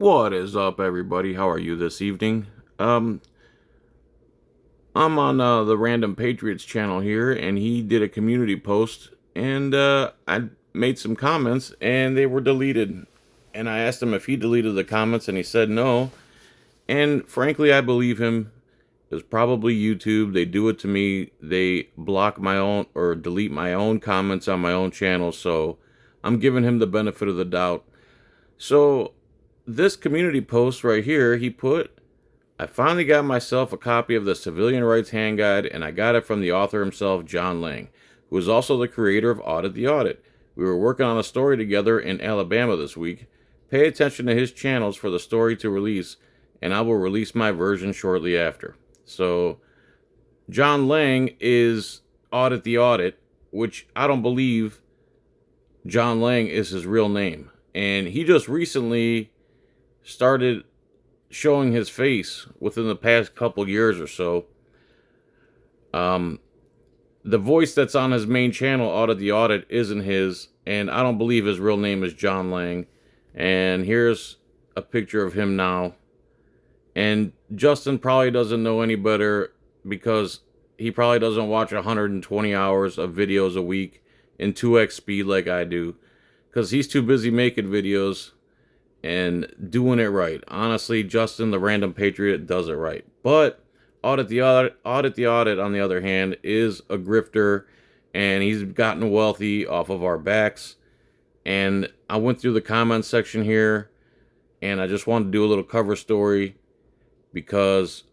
What is up, everybody? How are you this evening? Um, I'm on the Random Patriots channel here, and he did a community post, and I made some comments, and they were deleted. And I asked him if he deleted the comments, and he said no. And frankly, I believe him. It was probably YouTube. They do it to me. They block my own or delete my own comments on my own channel, so I'm giving him the benefit of the doubt. So this community post right here, he put, I finally got myself a copy of the Civilian Rights Hand Guide, and I got it from the author himself, John Lang, who is also the creator of Audit the Audit. We were working on a story together in Alabama this week. Pay attention to his channels for the story to release, and I will release my version shortly after. So, John Lang is Audit the Audit, which I don't believe John Lang is his real name. And he just recently started showing his face within the past couple years or so. The voice that's on his main channel, Audit the Audit, isn't his, and I don't believe his real name is John Lang. And here's a picture of him now. And Justin probably doesn't know any better because he probably doesn't watch 120 hours of videos a week in 2x speed like I do, because he's too busy making videos and doing it right. Honestly, Justin, the Random Patriot, does it right. But Audit the Audit, on the other hand, is a grifter, and he's gotten wealthy off of our backs. And I went through the comment section here, and I just wanted to do a little cover story because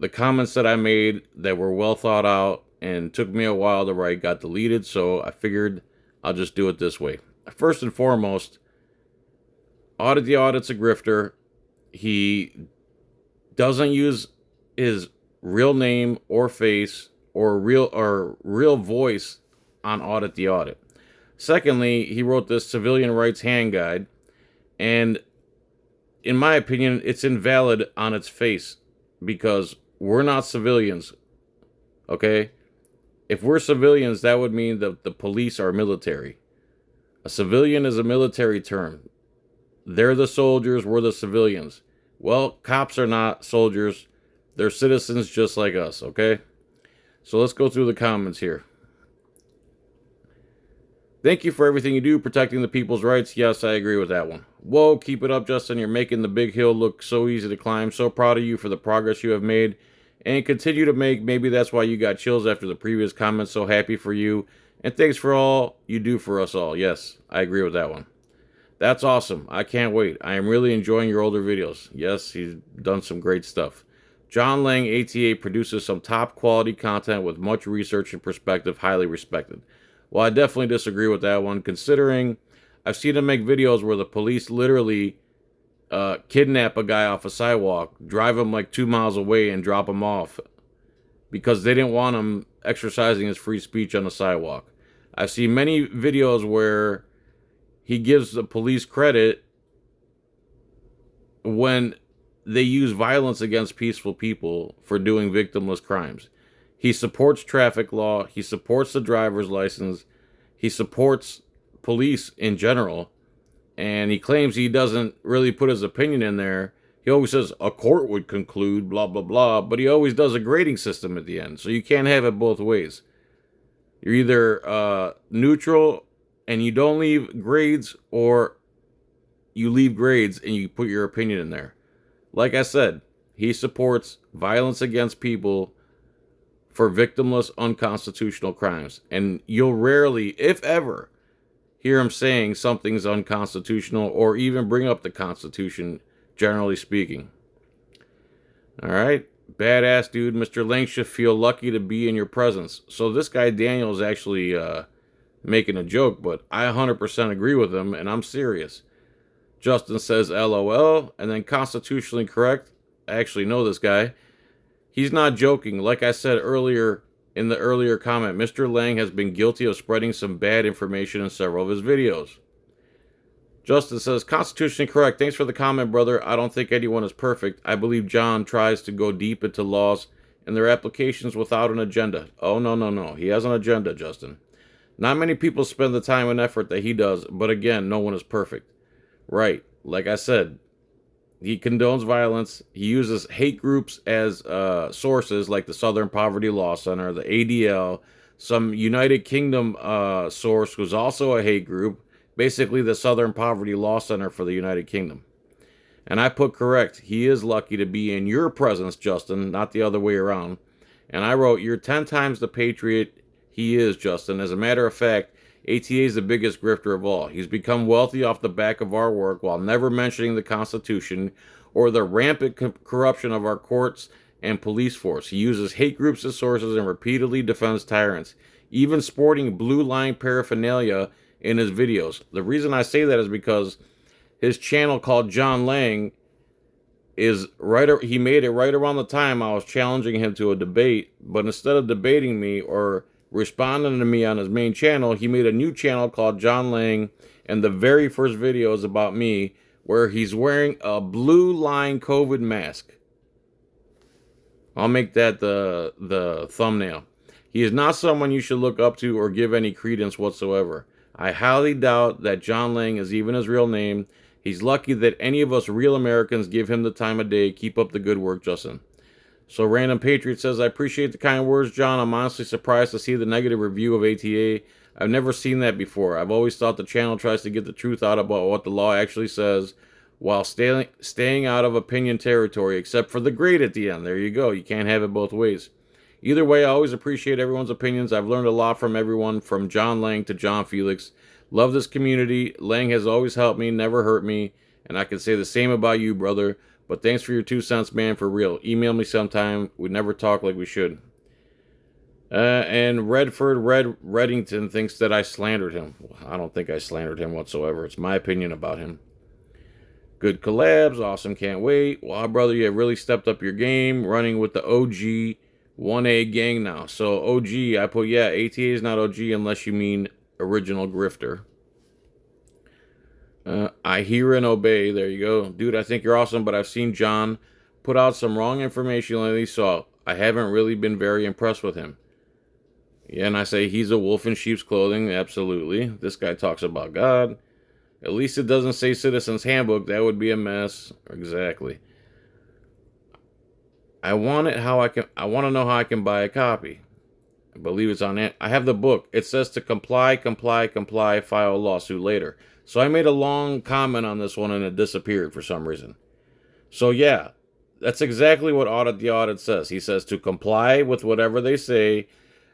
the comments that I made that were well thought out and took me a while to write got deleted, so I figured I'll just do it this way. First and foremost, Audit the Audit's a grifter. He doesn't use his real name or face or real voice on Audit the Audit. Secondly, he wrote this Civilian Rights Hand Guide, and in my opinion, it's invalid on its face because we're not civilians, okay? If we're civilians, that would mean that the police are military. A civilian is a military term. They're the soldiers, we're the civilians. Well, cops are not soldiers. They're citizens just like us, okay? So let's go through the comments here. Thank you for everything you do, protecting the people's rights. Yes, I agree with that one. Whoa, keep it up, Justin. You're making the big hill look so easy to climb. So proud of you for the progress you have made and continue to make. Maybe that's why you got chills after the previous comments. So happy for you. And thanks for all you do for us all. Yes, I agree with that one. That's awesome. I can't wait. I am really enjoying your older videos. Yes, he's done some great stuff. John Lang, ATA, produces some top quality content with much research and perspective, highly respected. Well, I definitely disagree with that one, considering I've seen him make videos where the police literally kidnap a guy off a sidewalk, drive him like 2 miles away, and drop him off because they didn't want him exercising his free speech on the sidewalk. I've seen many videos where he gives the police credit when they use violence against peaceful people for doing victimless crimes. He supports traffic law. He supports the driver's license. He supports police in general. And he claims he doesn't really put his opinion in there. He always says a court would conclude, blah, blah, blah. But he always does a grading system at the end. So you can't have it both ways. You're either neutral and you don't leave grades, or you leave grades and you put your opinion in there. Like I said, he supports violence against people for victimless, unconstitutional crimes. And you'll rarely, if ever, hear him saying something's unconstitutional or even bring up the Constitution, generally speaking. All right. Badass dude. Mr. Lang should feel lucky to be in your presence. So this guy Daniel is actually making a joke, but I 100% agree with him, and I'm serious. Justin says LOL, and then constitutionally correct. I actually know this guy. He's not joking. Like I said earlier in the earlier comment, Mr. Lang has been guilty of spreading some bad information in several of his videos. Justin says, constitutionally correct. Thanks for the comment, brother. I don't think anyone is perfect. I believe John tries to go deep into laws and their applications without an agenda. Oh, no. He has an agenda, Justin. Not many people spend the time and effort that he does, but again, no one is perfect. Right. Like I said, He condones violence. He uses hate groups as sources, like the Southern Poverty Law Center, the ADL, some United Kingdom source who's also a hate group, basically the Southern Poverty Law Center for the United Kingdom. And I put correct. He is lucky to be in your presence, Justin, not the other way around. And I wrote, you're 10 times the patriot he is, Justin. As a matter of fact, ATA is the biggest grifter of all. He's become wealthy off the back of our work while never mentioning the Constitution or the rampant corruption of our courts and police force. He uses hate groups as sources and repeatedly defends tyrants, even sporting blue line paraphernalia in his videos. The reason I say that is because his channel called John Lang is he made it right around the time I was challenging him to a debate, but instead of debating me or responding to me on his main channel, he made a new channel called John Lang, and the very first video is about me, where he's wearing a blue line COVID mask. I'll make that the thumbnail. He is not someone you should look up to or give any credence whatsoever. I highly doubt that John Lang is even his real name. He's lucky that any of us real Americans give him the time of day. Keep up the good work, Justin. So Random Patriot says, I appreciate the kind words, John. I'm honestly surprised to see the negative review of ATA. I've never seen that before. I've always thought the channel tries to get the truth out about what the law actually says while staying out of opinion territory, except for the grade at the end. There you go. You can't have it both ways. Either way, I always appreciate everyone's opinions. I've learned a lot from everyone, from John Lang to John Felix. Love this community. Lang has always helped me, never hurt me, and I can say the same about you, brother. But thanks for your 2 cents, man, for real. Email me sometime. We never talk like we should. And Reddington thinks that I slandered him. Well, I don't think I slandered him whatsoever. It's my opinion about him. Good collabs. Awesome. Can't wait. Wow, brother, you have really stepped up your game. Running with the OG 1A gang now. So OG, I put, yeah, ATA is not OG unless you mean original grifter. I hear and obey. There you go. Dude, I think you're awesome, but I've seen John put out some wrong information lately, so I haven't really been very impressed with him. Yeah, and I say he's a wolf in sheep's clothing. Absolutely. This guy talks about God. At least it doesn't say Citizen's Handbook. That would be a mess. Exactly. I want to know how I can buy a copy. I believe it's on it. I have the book. It says to comply, file a lawsuit later. So I made a long comment on this one and it disappeared for some reason. So yeah, that's exactly what Audit the Audit says. He says to comply with whatever they say,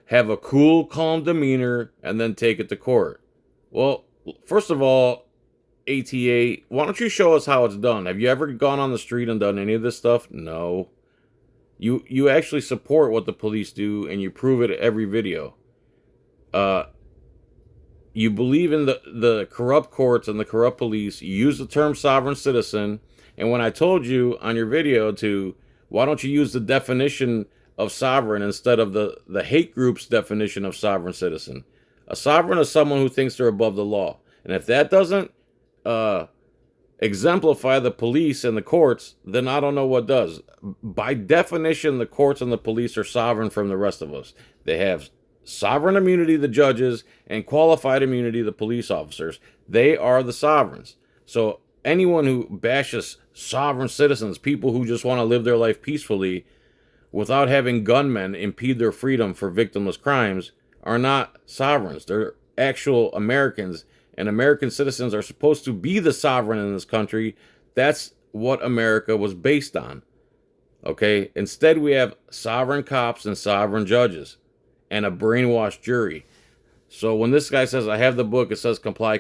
have a cool, calm demeanor, and then take it to court. Well, first of all, ATA, why don't you show us how it's done? Have you ever gone on the street and done any of this stuff? No. You actually support what the police do, and you prove it at every video. You believe in the corrupt courts and the corrupt police. You use the term sovereign citizen. And when I told you on your video why don't you use the definition of sovereign instead of the hate group's definition of sovereign citizen? A sovereign is someone who thinks they're above the law. And if that doesn't exemplify the police and the courts, then I don't know what does. By definition, the courts and the police are sovereign from the rest of us. They have sovereign immunity, the judges, and qualified immunity, the police officers. They are the sovereigns. So anyone who bashes sovereign citizens, people who just want to live their life peacefully without having gunmen impede their freedom for victimless crimes, are not sovereigns. They're actual Americans, and American citizens are supposed to be the sovereign in this country. That's what America was based on. Okay? Instead, we have sovereign cops and sovereign judges and a brainwashed jury. So when this guy says, I have the book, it says comply,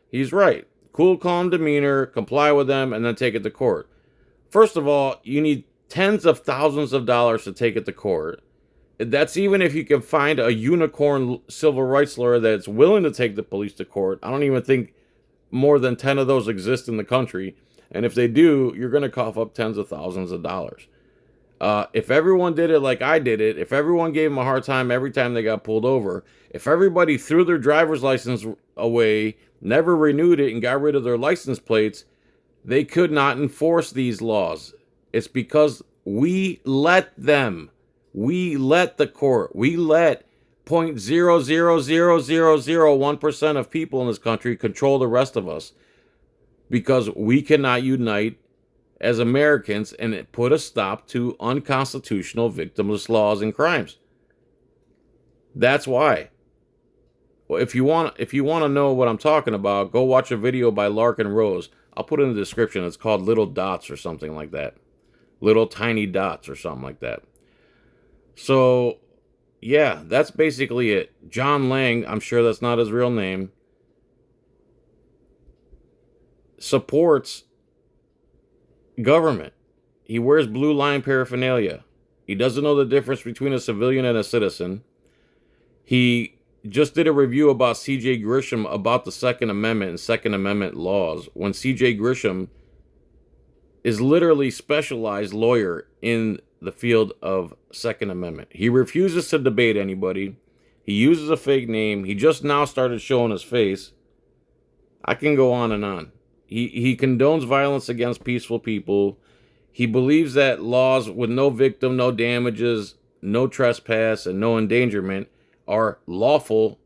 he's right. Cool, calm demeanor, comply with them, and then take it to court. First of all, you need tens of thousands of dollars to take it to court. That's even if you can find a unicorn civil rights lawyer that's willing to take the police to court. I don't even think more than 10 of those exist in the country. And if they do, you're going to cough up tens of thousands of dollars. If everyone did it like I did it, if everyone gave them a hard time every time they got pulled over, if everybody threw their driver's license away, never renewed it, and got rid of their license plates, they could not enforce these laws. It's because we let them. We let the court. We let 0.0000001% of people in this country control the rest of us. because we cannot unite as Americans and put a stop to unconstitutional victimless laws and crimes. That's why. Well, if you want to know what I'm talking about, go watch a video by Larkin Rose. I'll put it in the description. It's called Little Dots or something like that. Little Tiny Dots or something like that. So, yeah, that's basically it. John Lang, I'm sure that's not his real name, supports government. He wears blue line paraphernalia. He doesn't know the difference between a civilian and a citizen. He just did a review about C.J. Grisham about the Second Amendment and Second Amendment laws, when C.J. Grisham is literally specialized lawyer in the field of Second Amendment. He refuses to debate anybody. He uses a fake name. He just now started showing his face. I can go on and on. He condones violence against peaceful people. He believes that laws with no victim, no damages, no trespass, and no endangerment are lawful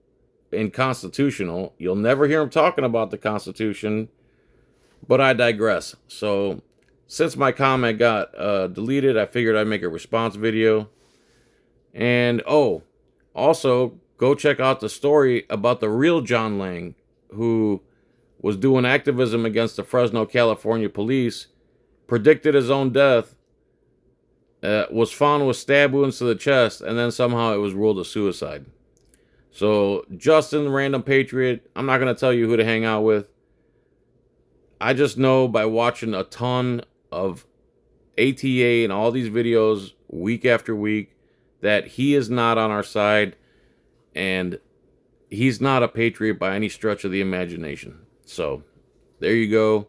and constitutional. You'll never hear him talking about the Constitution, but I digress. So, since my comment got deleted, I figured I'd make a response video. And, also, go check out the story about the real John Lang, who was doing activism against the Fresno, California police, predicted his own death, was found with stab wounds to the chest, and then somehow it was ruled a suicide. So, Justin, Random Patriot, I'm not going to tell you who to hang out with. I just know by watching a ton of ATA and all these videos week after week that he is not on our side, and he's not a patriot by any stretch of the imagination. So, there you go.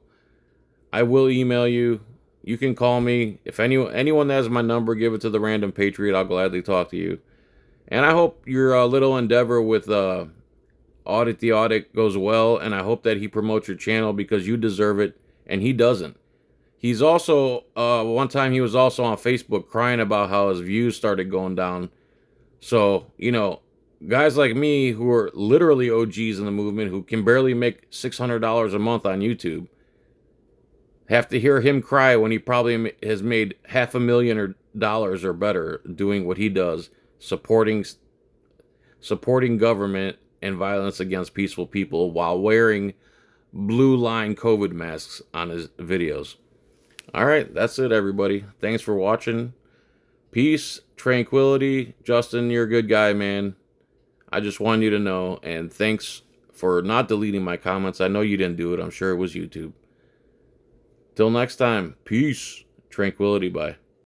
I will email you. You can call me. If anyone that has my number, give it to the Random Patriot. I'll gladly talk to you. And I hope your little endeavor with Audit the Audit goes well, and I hope that he promotes your channel because you deserve it, and he doesn't. He's also, one time he was also on Facebook crying about how his views started going down. So, guys like me who are literally OGs in the movement, who can barely make $600 a month on YouTube, have to hear him cry when he probably has made $500,000 or better doing what he does, supporting government and violence against peaceful people while wearing blue line COVID masks on his videos. All right, that's it, everybody. Thanks for watching. Peace, tranquility. Justin, you're a good guy, man. I just wanted you to know, and thanks for not deleting my comments. I know you didn't do it. I'm sure it was YouTube. Till next time, peace, tranquility, bye.